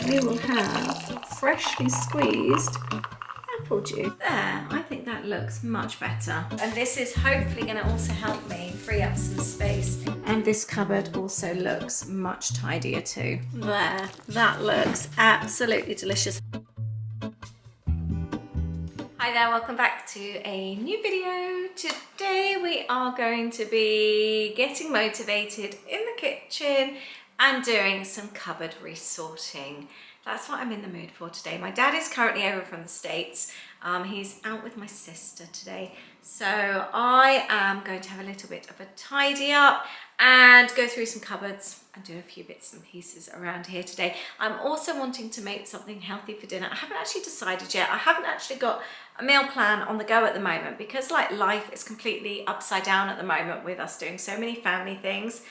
we will have freshly squeezed apple juice. There, I think that looks much better. And this is hopefully going to also help me free up some space. And this cupboard also looks much tidier too. There, that looks absolutely delicious. Hi there, welcome back to a new video. Today we are going to be getting motivated in the kitchen and doing some cupboard resorting. That's what I'm in the mood for today. My dad is currently over from the States. He's out with my sister today. So I am going to have a little bit of a tidy up and go through some cupboards and do a few bits and pieces around here today. I'm also wanting to make something healthy for dinner. I haven't actually decided yet. I haven't actually got a meal plan on the go at the moment because like life is completely upside down at the moment with us doing so many family things.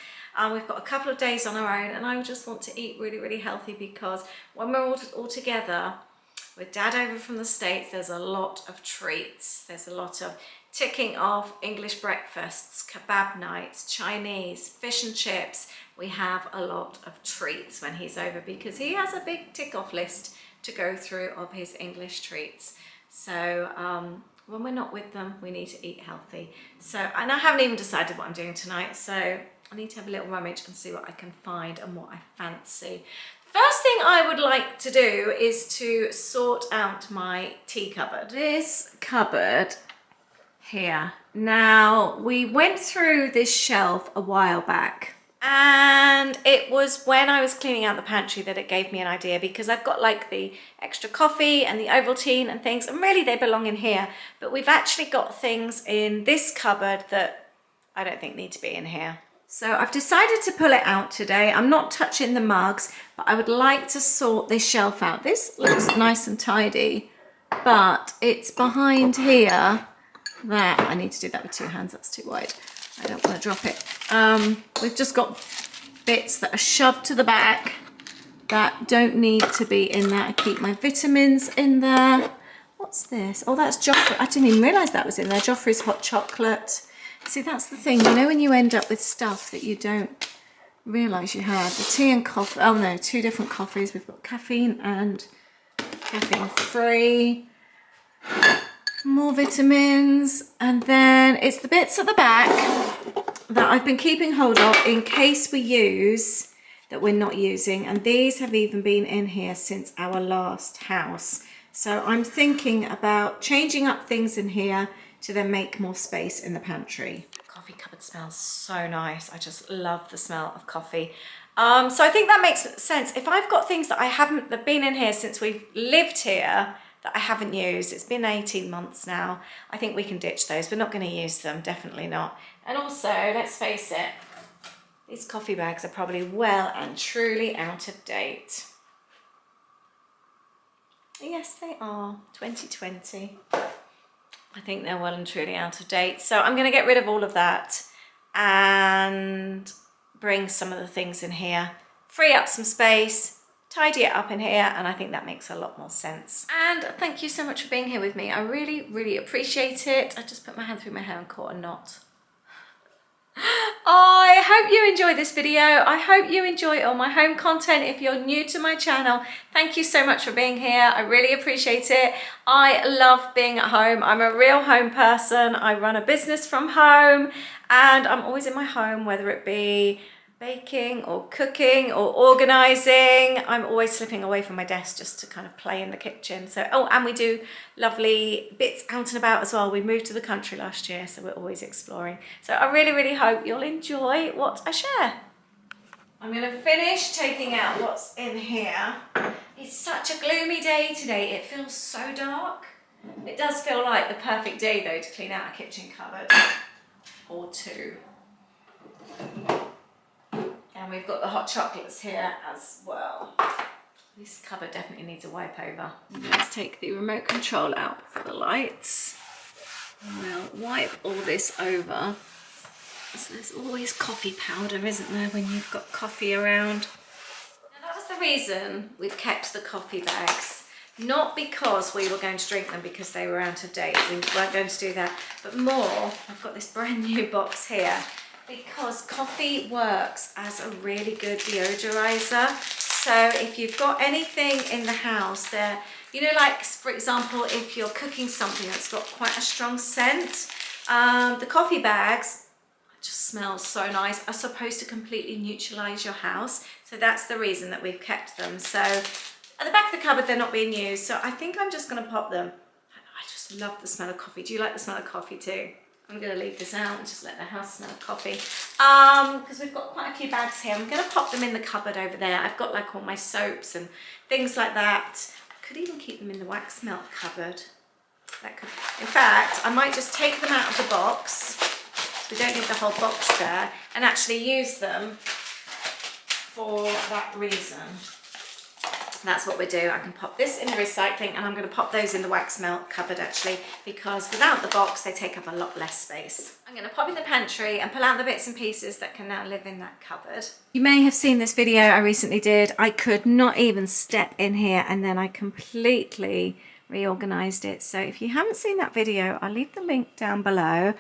We've got a couple of days on our own and I just want to eat really, really healthy because when we're all together with Dad over from the States, there's a lot of treats. There's a lot of ticking off English breakfasts, kebab nights, Chinese, fish and chips. We have a lot of treats when he's over because he has a big tick off list to go through of his English treats. So when we're not with them, we need to eat healthy. So, and I haven't even decided what I'm doing tonight. So I need to have a little rummage and see what I can find and what I fancy. First thing I would like to do is to sort out my tea cupboard. This cupboard here. Now, we went through this shelf a while back and it was when I was cleaning out the pantry that it gave me an idea because I've got like the extra coffee and the Ovaltine and things and really they belong in here, but we've actually got things in this cupboard that I don't think need to be in here. So I've decided to pull it out today. I'm not touching the mugs, but I would like to sort this shelf out. This looks nice and tidy, but it's behind here that I need to do that with two hands. That's too wide. I don't want to drop it. We've just got bits that are shoved to the back that don't need to be in there. I keep my vitamins in there. What's this? Oh, that's Joffrey. I didn't even realise that was in there. Joffrey's hot chocolate. See, that's the thing, you know, when you end up with stuff that you don't realise you had. The tea and coffee, oh no, two different coffees. We've got caffeine and caffeine free. More vitamins. And then it's the bits at the back that I've been keeping hold of in case we use that we're not using. And these have even been in here since our last house. So I'm thinking about changing up things in here to then make more space in the pantry. The coffee cupboard smells so nice. I just love the smell of coffee. So I think that makes sense. If I've got things that that have been in here since we've lived here that I haven't used, it's been 18 months now, I think we can ditch those. We're not going to use them, definitely not. And also, let's face it, these coffee bags are probably well and truly out of date. Yes, they are. 2020. I think they're well and truly out of date. So I'm going to get rid of all of that and bring some of the things in here, free up some space, tidy it up in here, and I think that makes a lot more sense. And thank you so much for being here with me. I really, really appreciate it. I just put my hand through my hair and caught a knot. I hope you enjoyed this video. I hope you enjoy all my home content. If you're new to my channel, thank you so much for being here. I really appreciate it. I love being at home. I'm a real home person. I run a business from home and I'm always in my home, whether it be baking or cooking or organising. I'm always slipping away from my desk just to kind of play in the kitchen. So, oh, and we do lovely bits out and about as well. We moved to the country last year, so we're always exploring. So I really, really hope you'll enjoy what I share. I'm going to finish taking out what's in here. It's such a gloomy day today. It feels so dark. It does feel like the perfect day though to clean out a kitchen cupboard or two. And we've got the hot chocolates here as well. This cupboard definitely needs a wipe over. Let's take the remote control out for the lights. And we'll wipe all this over. So there's always coffee powder, isn't there, when you've got coffee around. Now that was the reason we've kept the coffee bags. Not because we were going to drink them because they were out of date. We weren't going to do that. But more, I've got this brand new box here because coffee works as a really good deodorizer. So if you've got anything in the house there, you know, like for example, if you're cooking something that's got quite a strong scent, the coffee bags just smell so nice, are supposed to completely neutralize your house. So that's the reason that we've kept them. So at the back of the cupboard, they're not being used. So I think I'm just going to pop them. I just love the smell of coffee. Do you like the smell of coffee too? I'm going to leave this out and just let the house smell of coffee. Because we've got quite a few bags here. I'm going to pop them in the cupboard over there. I've got like all my soaps and things like that. I could even keep them in the wax melt cupboard. That could, in fact, I might just take them out of the box. We don't need the whole box there, and actually use them for that reason. That's what we do. I can pop this in the recycling, and I'm going to pop those in the wax melt cupboard actually, because without the box they take up a lot less space. I'm going to pop in the pantry and pull out the bits and pieces that can now live in that cupboard. You may have seen this video I recently did. I could not even step in here, and then I completely reorganized it. So if you haven't seen that video, I'll leave the link down below.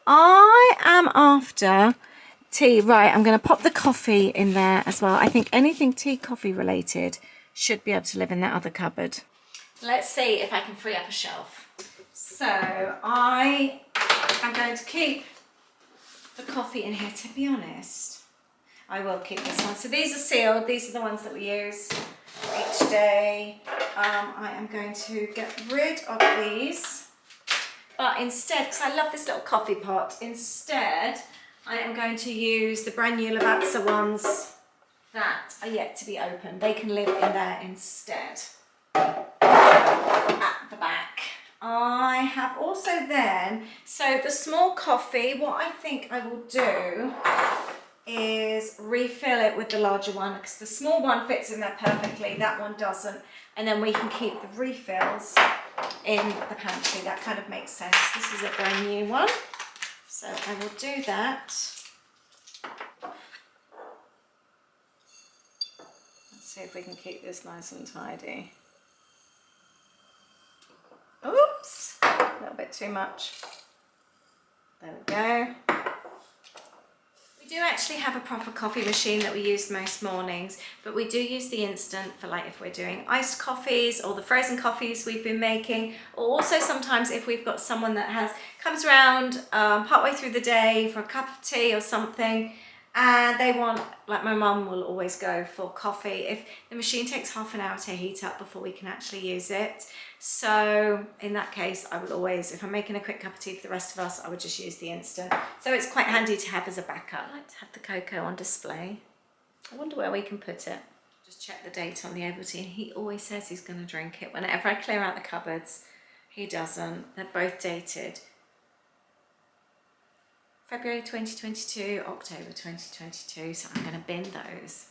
I am after tea. Right, I'm going to pop the coffee in there as well. I think anything tea, coffee related should be able to live in that other cupboard. Let's see if I can free up a shelf. So I am going to keep the coffee in here. To be honest, I will keep this one. So these are sealed. These are the ones that we use each day. I am going to get rid of these. But instead, because I love this little coffee pot, instead I am going to use the brand new Lavazza ones that are yet to be opened. They can live in there instead. At the back. I have also then, so the small coffee, what I think I will do is refill it with the larger one, because the small one fits in there perfectly, that one doesn't. And then we can keep the refills in the pantry. That kind of makes sense. This is a brand new one, so I will do that. Let's see if we can keep this nice and tidy. Oops, a little bit too much. There we go. We do actually have a proper coffee machine that we use most mornings, but we do use the instant for like if we're doing iced coffees or the frozen coffees we've been making, or also sometimes if we've got someone that comes around partway through the day for a cup of tea or something, and they want, like my mum will always go for coffee. If the machine takes half an hour to heat up before we can actually use it. So in that case, I would always, if I'm making a quick cup of tea for the rest of us, I would just use the instant. So it's quite handy to have as a backup. I like to have the cocoa on display. I wonder where we can put it. Just check the date on the Ovaltine. He always says he's going to drink it. Whenever I clear out the cupboards, he doesn't. They're both dated. February 2022, October 2022, so I'm going to bin those.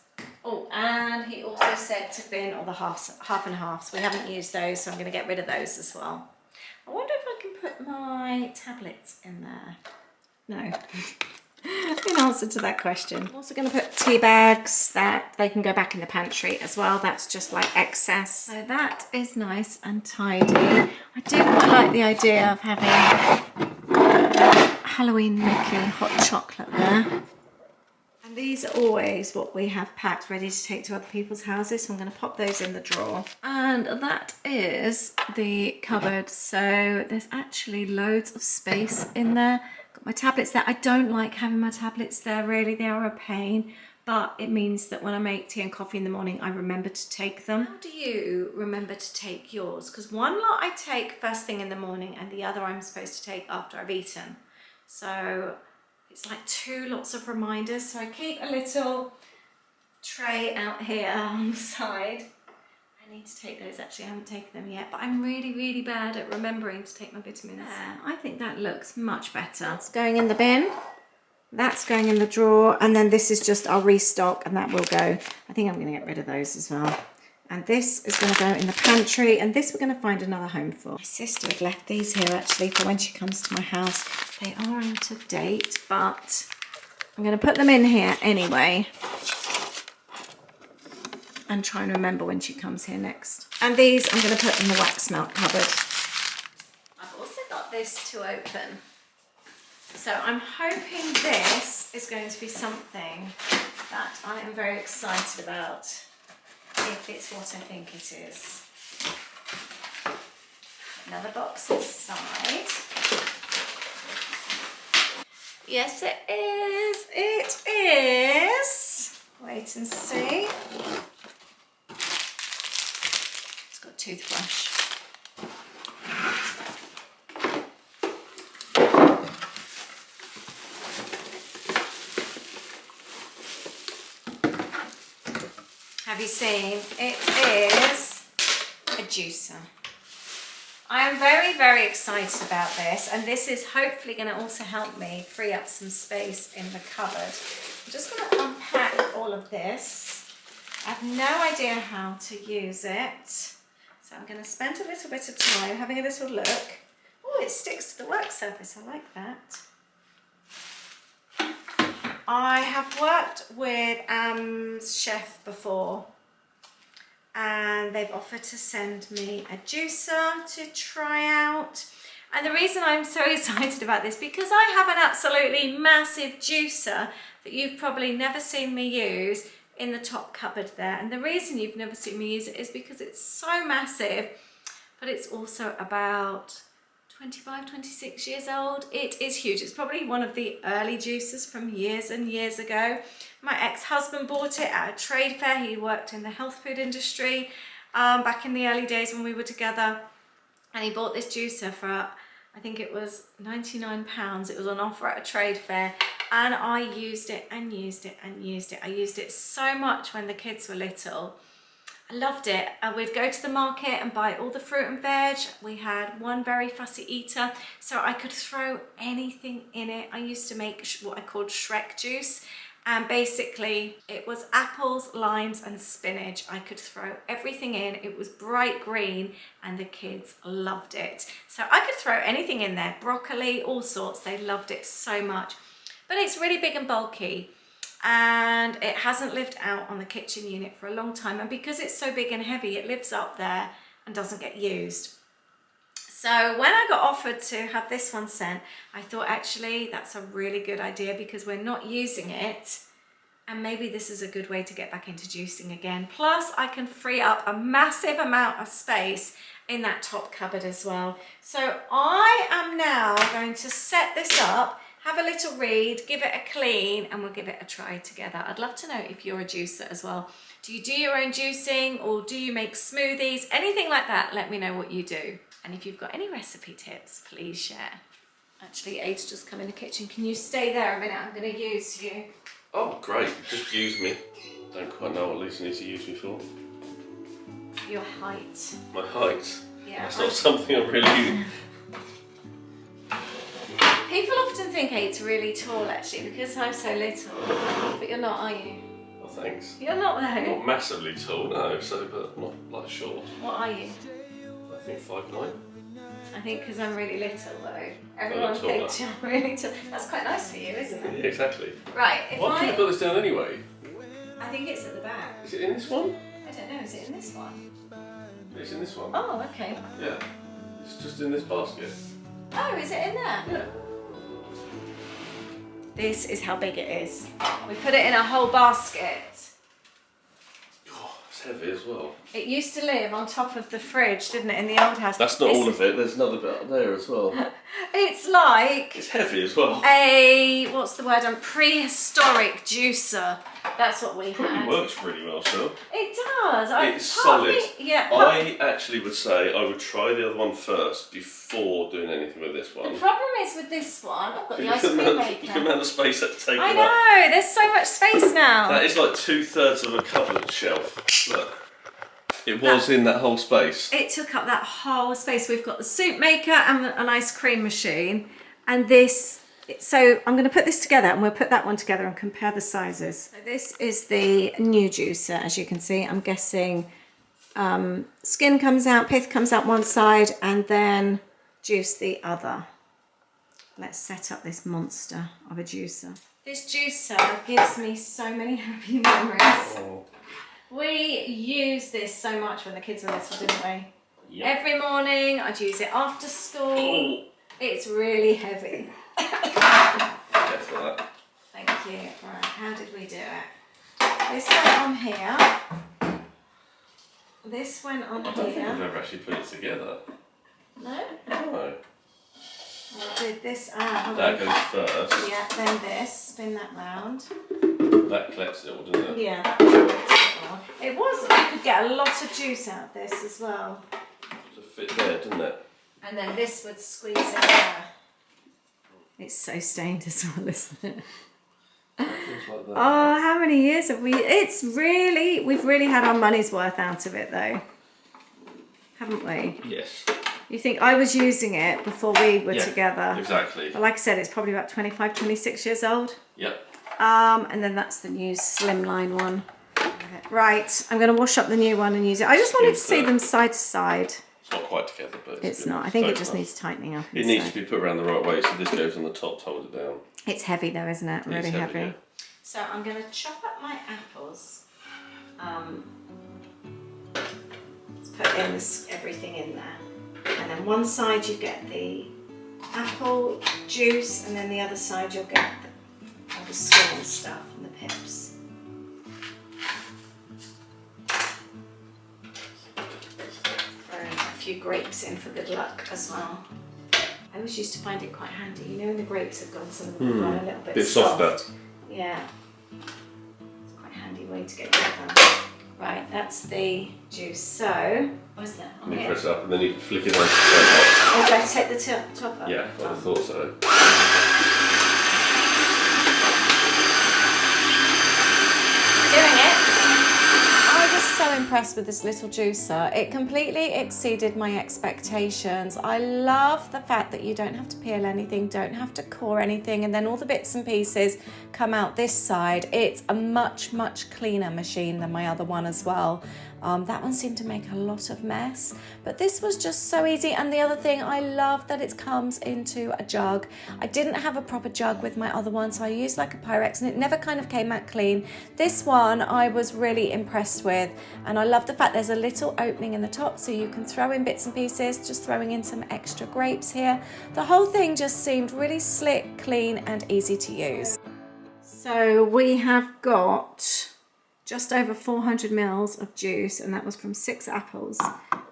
Oh, and he also said to bin all the half and halves. We haven't used those, so I'm going to get rid of those as well. I wonder if I can put my tablets in there. No. In answer to that question. I'm also going to put tea bags that they can go back in the pantry as well. That's just like excess. So that is nice and tidy. I do quite like the idea of having Halloween looking hot chocolate there. And these are always what we have packed ready to take to other people's houses. So I'm going to pop those in the drawer. And that is the cupboard. So there's actually loads of space in there. Got my tablets there. I don't like having my tablets there really. They are a pain. But it means that when I make tea and coffee in the morning, I remember to take them. How do you remember to take yours? Because one lot I take first thing in the morning and the other I'm supposed to take after I've eaten. So it's like 2 lots of reminders. So I keep a little tray out here on the side. I need to take those. Actually, I haven't taken them yet, but I'm really, really bad at remembering to take my vitamins. Yeah, I think that looks much better. That's going in the bin. That's going in the drawer. And then this is just our restock, and that will go. I think I'm going to get rid of those as well. And this is going to go in the pantry, and this we're going to find another home for. My sister had left these here actually for when she comes to my house. They are out of date, but I'm going to put them in here anyway and try and remember when she comes here next. And these I'm going to put in the wax melt cupboard. I've also got this to open. So I'm hoping this is going to be something that I am very excited about. if it's what I think it is. Another box inside. Yes, it is. It is. Wait and see. It's got a toothbrush. Have you seen? It is a juicer. I am very, very excited about this, and this is hopefully going to also help me free up some space in the cupboard. I'm just going to unpack all of this. I have no idea how to use it, so I'm going to spend a little bit of time having a little look. Oh, it sticks to the work surface. I like that. I have worked with Amzchef before, and they've offered to send me a juicer to try out. And the reason I'm so excited about this, because I have an absolutely massive juicer that you've probably never seen me use in the top cupboard there. And the reason you've never seen me use it is because it's so massive, but it's also about 25, 26 years old. It is huge. It's probably one of the early juicers from years and years ago. My ex-husband bought it at a trade fair. He worked in the health food industry back in the early days when we were together. And he bought this juicer for, I think it was £99. It was on offer at a trade fair. And I used it and used it and used it. I used it so much when the kids were little. I loved it. We'd go to the market and buy all the fruit and veg. We had one very fussy eater, so I could throw anything in it. I used to make what I called Shrek juice, and basically it was apples, limes and spinach. I could throw everything in. It was bright green and the kids loved it. So I could throw anything in there, broccoli, all sorts. They loved it so much. But it's really big and bulky, and it hasn't lived out on the kitchen unit for a long time, and because it's so big and heavy, it lives up there and doesn't get used. So when I got offered to have this one sent, I thought actually that's a really good idea, because we're not using it, and maybe this is a good way to get back into juicing again. Plus I can free up a massive amount of space in that top cupboard as well. So I am now going to set this up, have a little read, give it a clean, and we'll give it a try together. I'd love to know if you're a juicer as well. Do you do your own juicing, or do you make smoothies? Anything like that, let me know what you do. And if you've got any recipe tips, please share. Actually, Aid's just come in the kitchen. Can you stay there a minute? I'm going to use you. Oh, great. Just use me. Don't quite know what Lisa needs to use me for. Your height. My height? Yeah. That's not something I really... People often think Aid's really tall, actually, because I'm so little. But you're not, are you? Oh, thanks. You're not, though. Not massively tall, no, so, but not like short. What are you? I think 5'9". I think because I'm really little, though. Everyone thinks you're really tall. That's quite nice for you, isn't it? Yeah, exactly. Right, if Why have you got this down anyway? I think it's at the back. Is it in this one? I don't know, is it in this one? It's in this one. Oh, okay. Yeah. It's just in this basket. Oh, is it in there? Yeah. This is how big it is. We put it in a whole basket. Oh, it's heavy as well. It used to live on top of the fridge, didn't it, in the old house? That's not all of it, there's another bit up there as well. It's like It's heavy as well. a, what's the word, a prehistoric juicer. That's what we had. Probably works really well still. It does. It's solid. Yeah. I actually would say I would try the other one first before doing anything with this one. The problem is with this one, I've got the You ice cream can maker. amount of space that's taken I up. know, there's so much space now. That is like 2/3 of a cupboard shelf. Look. It was in that whole space. It took up that whole space. We've got the soup maker and an ice cream machine, and this. So I'm going to put this together, and we'll put that one together and compare the sizes. So this is the new juicer, as you can see. I'm guessing skin comes out, pith comes out one side, and then juice the other. Let's set up this monster of a juicer. This juicer gives me so many happy memories. Oh. We used this so much when the kids were little, didn't we? Yep. Every morning, I'd use it after school. Oh. It's really heavy. Careful of that. Thank you. Right, how did we do it? This went on here. this went on I don't think I've here. ever actually put it together. No? No. We'll do this out. That goes first. Yeah, then this. Spin that round. That collects it all, doesn't it? Yeah, that collects it well. It was, you could get a lot of juice out of this as well. To fit there, didn't it? And then this would squeeze in there. It's so stained as well, isn't it? Things like that. Oh, how many years have we... we've really had our money's worth out of it though. Haven't we? Yes. You think I was using it before we were together. Exactly. But like I said, it's probably about 25, 26 years old. Yep. And then that's the new slimline one. Right, I'm going to wash up the new one and use it. I just wanted to see them side to side. It's not quite together, but it's not. I think it just needs tightening up. It needs to be put around the right way, so this goes on the top to hold it down. It's heavy though, isn't it? Really heavy. Yeah. So I'm going to chop up my apples. Let's put in everything in there. And then one side you get the apple juice, and then the other side you'll get all the skin and stuff and the pips. Throw a few grapes in for good luck as well. I always used to find it quite handy. You know when the grapes have gone, some of them have gone a little bit softer. Yeah. It's quite a handy way to get rid of them. Right, that's the juice. So, what is that? You press it up and then you flick it on to the Oh, do I take the top up? Yeah, I thought so. Doing it. I was so impressed with this little juicer. It completely exceeded my expectations. I love the fact that you don't have to peel anything, don't have to core anything, and then all the bits and pieces come out this side. It's a much, much cleaner machine than my other one as well. That one seemed to make a lot of mess, but this was just so easy. And the other thing, I love that it comes into a jug. I didn't have a proper jug with my other one, so I used like a Pyrex and it never kind of came out clean. This one I was really impressed with, and I love the fact there's a little opening in the top so you can throw in bits and pieces, just throwing in some extra grapes here. The whole thing just seemed really slick, clean and easy to use. So we have got just over 400 mils of juice, and that was from 6 apples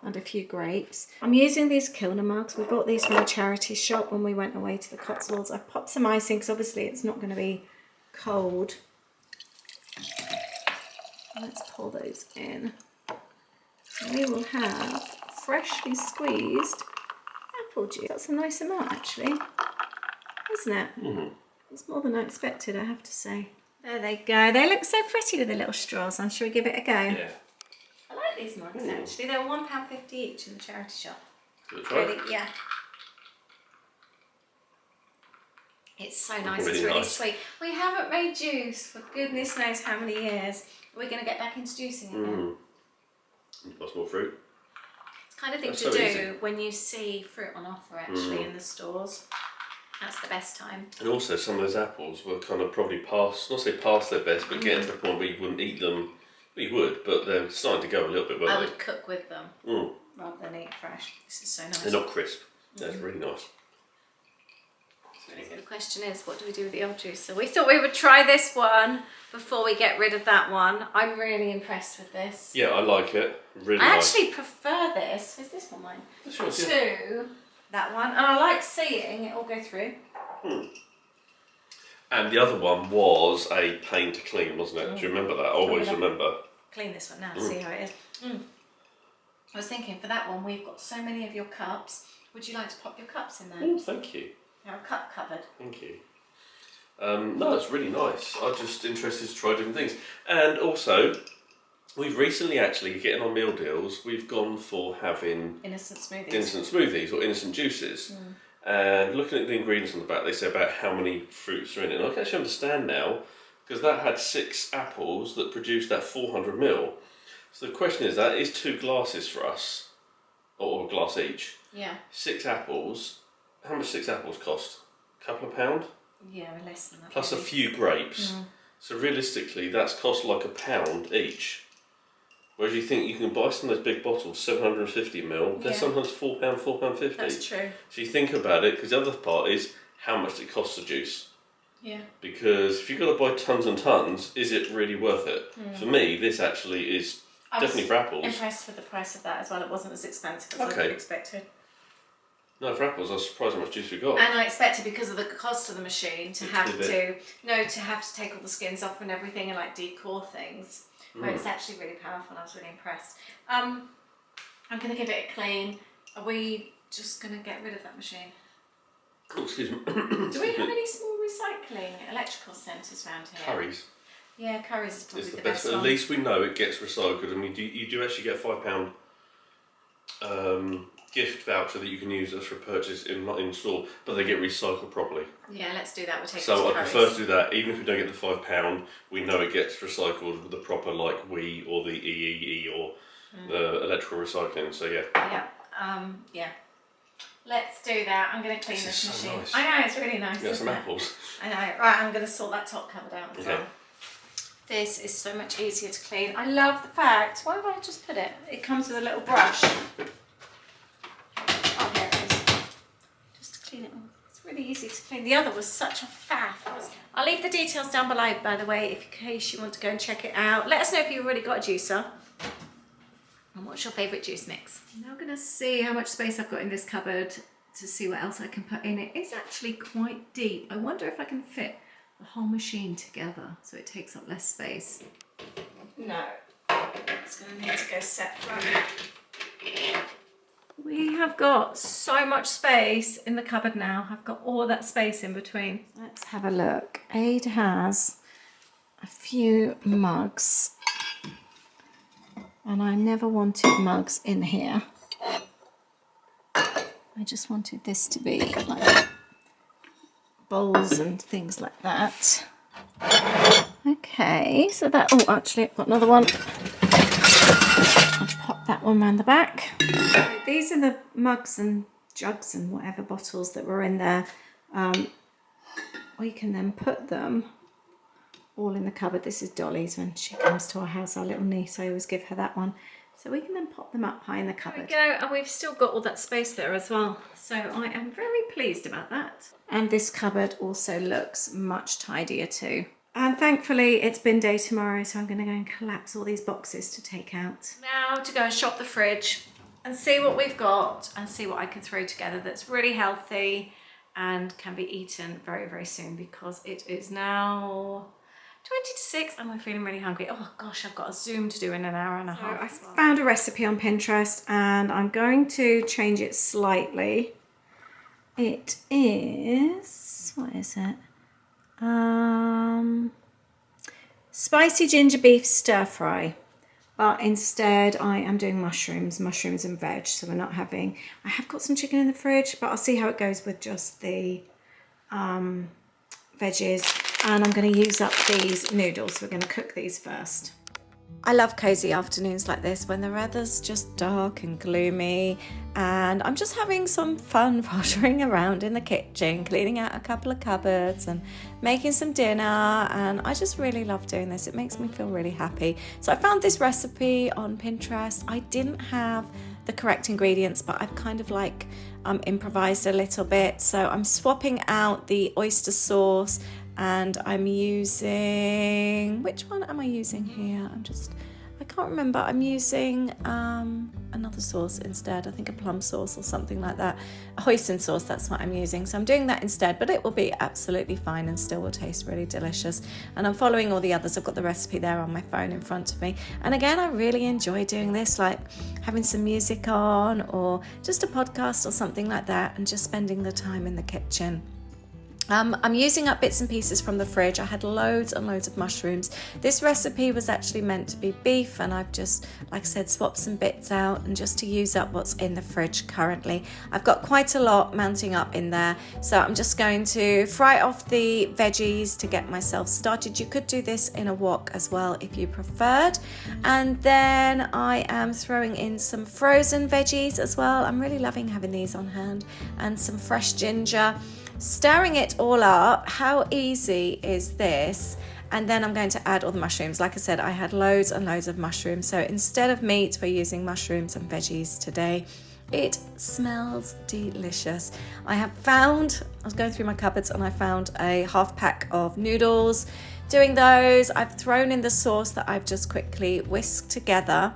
and a few grapes. I'm using these Kilner mugs. We bought these from a charity shop when we went away to the Cotswolds. I've popped some ice in because obviously it's not going to be cold. Let's pour those in. And we will have freshly squeezed apple juice. That's a nice amount actually, isn't it? Mm-hmm. It's more than I expected, I have to say. There they go. They look so pretty with the little straws on. Shall we give it a go? Yeah. I like these mugs actually. They're £1.50 each in the charity shop. Really? Yeah. It's so nice. Really it's really nice. sweet. We haven't made juice for goodness knows how many years. We're going to get back into juicing again. Lots more fruit. It's the kind of thing That's to so do easy. when you see fruit on offer actually in the stores. That's the best time. And also some of those apples were kind of probably past, not say past their best, but getting to the point where you wouldn't eat them. Well, you would, but they're starting to go a little bit, weren't I they? would cook with them rather than eat fresh. This is so nice. They're not crisp. That's really nice. Really good. The question is, what do we do with the old juice? So we thought we would try this one before we get rid of that one. I'm really impressed with this. Yeah, I like it. Really I nice. actually prefer this. Is this one mine? This one's good. To that one, and I like seeing it all go through. And the other one was a pain to clean, wasn't it? Do you remember that? I always remember. Clean this one now, see how it is. I was thinking for that one, we've got so many of your cups. Would you like to pop your cups in there? Oh, thank you. Our cup cupboard. Thank you. No, it's really nice. I'm just interested to try different things. And also, we've recently actually, getting on meal deals, we've gone for having Innocent smoothies. Innocent smoothies or innocent juices. And looking at the ingredients on the back, they say about how many fruits are in it. And I can actually understand now, because that had 6 apples that produced that 400 ml. So the question is, that is 2 glasses for us, or a glass each. Yeah. 6 apples. How much 6 apples cost? A couple of £1? Yeah, less than that. Plus maybe. a few grapes. So realistically, that's cost like £1 each. Whereas you think you can buy some of those big bottles, 750 ml, they're sometimes £4, £4.50. That's true. So you think about it, because the other part is how much it costs a juice. Yeah. Because if you've got to buy tons and tons, is it really worth it? For me, this actually is Definitely for apples. Impressed with the price of that as well. It wasn't as expensive as I expected. No, for apples, I was surprised how much juice we got. And I expected, because of the cost of the machine, to have to take all the skins off and everything and like decor things. But it's actually really powerful. I was really impressed. I'm going to give it a clean. Are we just going to get rid of that machine? Oh, excuse me. Do we have any small recycling electrical centres around here? Curries. Yeah, Curries is probably It's the best one. At least we know it gets recycled, and you do actually get a £5 gift voucher that you can use as for purchase in store, but they get recycled properly. Yeah, let's do that. We'll take it to So I Curry's. prefer to do that, even if we don't get the £5, we know it gets recycled with the proper like WE or the EEE or the electrical recycling. So yeah. Yeah. Let's do that. I'm going to clean this So machine. nice. I know, it's really nice. Yeah, some apples. I know. Right, I'm going to sort that top cupboard out as Okay. well. This is so much easier to clean. I love the fact. Why don't I just put it? It comes with a little brush. Oh, here it is. Just to clean it all. It's really easy to clean. The other was such a faff, wasn't it? I'll leave the details down below, by the way, in case you want to go and check it out. Let us know if you've already got a juicer. And what's your favourite juice mix? I'm now going to see how much space I've got in this cupboard to see what else I can put in it. It's actually quite deep. I wonder if I can fit the whole machine together so it takes up less space. No, it's going to need to go separate. We have got so much space in the cupboard now. I've got all that space in between. Let's have a look. Ade has a few mugs. And I never wanted mugs in here. I just wanted this to be like bowls and things like that. Okay, so that, oh, actually I've got another one. I'll pop that one around the back. So these are the mugs and jugs and whatever bottles that were in there. We can then put them all in the cupboard. This is Dolly's when she comes to our house, our little niece. I always give her that one. So we can then pop them up high in the cupboard. There we go, and we've still got all that space there as well. So I am very pleased about that. And this cupboard also looks much tidier too. And thankfully it's bin day tomorrow, so I'm going to go and collapse all these boxes to take out. Now to go and shop the fridge and see what we've got and see what I can throw together that's really healthy and can be eaten very, very soon, because it is now 20 to 6 and we're feeling really hungry. Oh gosh, I've got a Zoom to do in an hour and a half. I found a recipe on Pinterest and I'm going to change it slightly. It is, what is it? Spicy ginger beef stir fry. But instead I am doing mushrooms and veg. So we're not having, I have got some chicken in the fridge, but I'll see how it goes with just the veggies. And I'm going to use up these noodles. We're going to cook these first. I love cozy afternoons like this when the weather's just dark and gloomy and I'm just having some fun pottering around in the kitchen, cleaning out a couple of cupboards and making some dinner, and I just really love doing this. It makes me feel really happy. So I found this recipe on Pinterest. I didn't have the correct ingredients, but I've kind of like improvised a little bit. So I'm swapping out the oyster sauce and I'm using, which one am I using here? I can't remember. I'm using another sauce instead. I think a plum sauce or something like that. A hoisin sauce, that's what I'm using. So I'm doing that instead, but it will be absolutely fine and still will taste really delicious. And I'm following all the others. I've got the recipe there on my phone in front of me. And again, I really enjoy doing this, like having some music on or just a podcast or something like that and just spending the time in the kitchen. I'm using up bits and pieces from the fridge. I had loads and loads of mushrooms. This recipe was actually meant to be beef and I've just, like I said, swapped some bits out and just to use up what's in the fridge currently. I've got quite a lot mounting up in there, so I'm just going to fry off the veggies to get myself started. You could do this in a wok as well if you preferred. And then I am throwing in some frozen veggies as well. I'm really loving having these on hand, and some fresh ginger. Stirring it all up. How easy is this? And then I'm going to add all the mushrooms. Like I said, I had loads and loads of mushrooms. So instead of meat, we're using mushrooms and veggies today. It smells delicious. I was going through my cupboards and I found a half pack of noodles. Doing those, I've thrown in the sauce that I've just quickly whisked together.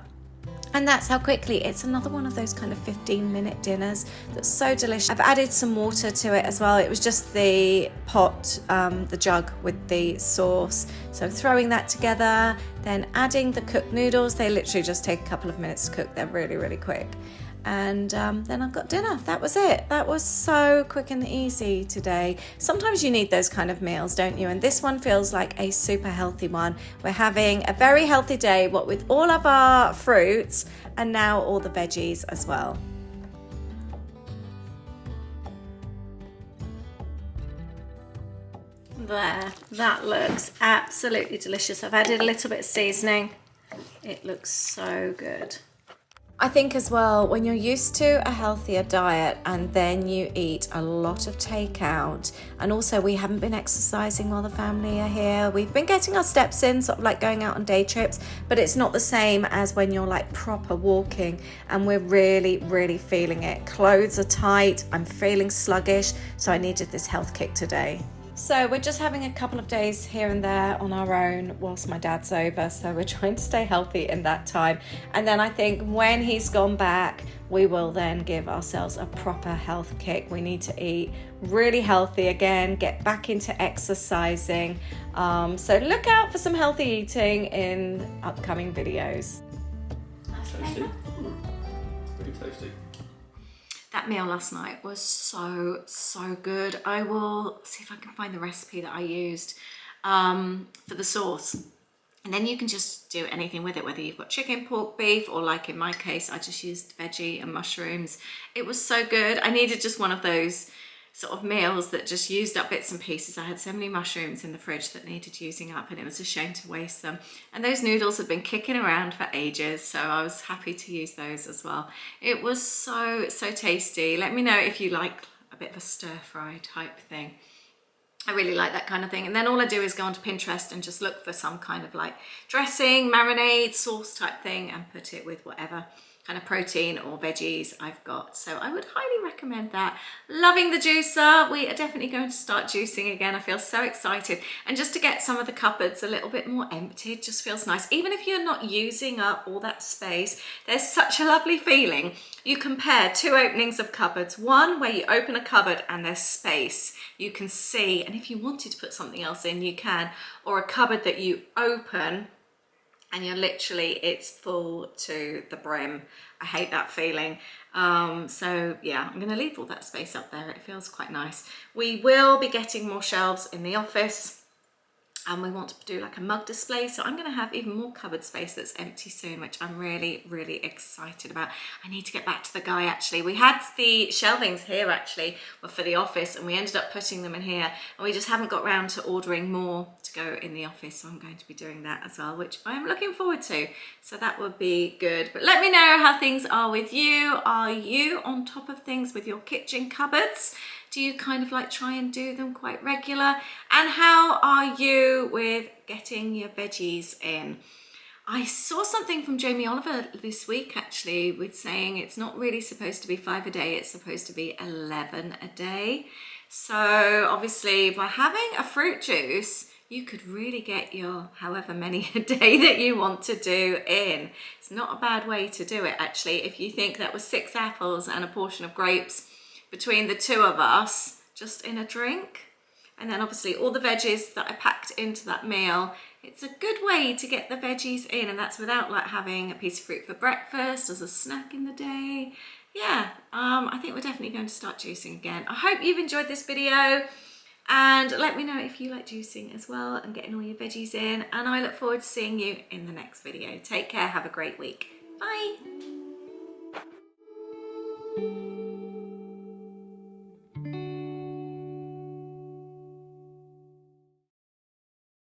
And that's how quickly, it's another one of those kind of 15-minute dinners that's so delicious. I've added some water to it as well. It was just the pot, the jug with the sauce. So throwing that together, then adding the cooked noodles. They literally just take a couple of minutes to cook. They're really, really quick. And then I've got dinner. That was it. That was so quick and easy today. Sometimes you need those kind of meals, don't you? And this one feels like a super healthy one. We're having a very healthy day, what with all of our fruits and now all the veggies as well. There, that looks absolutely delicious. I've added a little bit of seasoning. It looks so good. I think as well, when you're used to a healthier diet and then you eat a lot of takeout, and also we haven't been exercising while the family are here. We've been getting our steps in, sort of like going out on day trips, but it's not the same as when you're like proper walking, and we're really, really feeling it. Clothes are tight, I'm feeling sluggish, so I needed this health kick today. So we're just having a couple of days here and there on our own whilst my dad's over. So we're trying to stay healthy in that time. And then I think when he's gone back, we will then give ourselves a proper health kick. We need to eat really healthy again, get back into exercising. So look out for some healthy eating in upcoming videos. Tasty. Really tasty. That meal last night was so good. I will see if I can find the recipe that I used for the sauce. And then you can just do anything with it, whether you've got chicken, pork, beef, or like in my case, I just used veggie and mushrooms. It was so good. I needed just one of those sort of meals that just used up bits and pieces. I had so many mushrooms in the fridge that needed using up, and it was a shame to waste them. And those noodles had been kicking around for ages, so I was happy to use those as well. It was so tasty. Let me know if you like a bit of a stir fry type thing. I really like that kind of thing. And then all I do is go onto Pinterest and just look for some kind of like dressing, marinade, sauce type thing, and put it with whatever kind of protein or veggies I've got. So I would highly recommend that. Loving the juicer. We are definitely going to start juicing again. I feel so excited. And just to get some of the cupboards a little bit more emptied just feels nice. Even if you're not using up all that space, there's such a lovely feeling. You compare two openings of cupboards. One where you open a cupboard and there's space. You can see, and if you wanted to put something else in, you can. Or a cupboard that you open and you're literally, it's full to the brim. I hate that feeling. So yeah, I'm gonna leave all that space up there. It feels quite nice. We will be getting more shelves in the office, and we want to do like a mug display. So I'm gonna have even more cupboard space that's empty soon, which I'm really, really excited about. I need to get back to the guy actually. We had the shelvings here actually for the office, and we ended up putting them in here, and we just haven't got round to ordering more to go in the office. So I'm going to be doing that as well, which I'm looking forward to. So that would be good. But let me know how things are with you. Are you on top of things with your kitchen cupboards? Do you kind of like try and do them quite regular? And how are you with getting your veggies in? I saw something from Jamie Oliver this week actually with saying it's not really supposed to be 5 a day, it's supposed to be 11 a day. So obviously by having a fruit juice, you could really get your however many a day that you want to do in. It's not a bad way to do it actually. If you think that was 6 apples and a portion of grapes between the two of us, just in a drink. And then obviously all the veggies that I packed into that meal, it's a good way to get the veggies in, and that's without like having a piece of fruit for breakfast as a snack in the day. Yeah, I think we're definitely going to start juicing again. I hope you've enjoyed this video, and let me know if you like juicing as well and getting all your veggies in, and I look forward to seeing you in the next video. Take care, have a great week. Bye.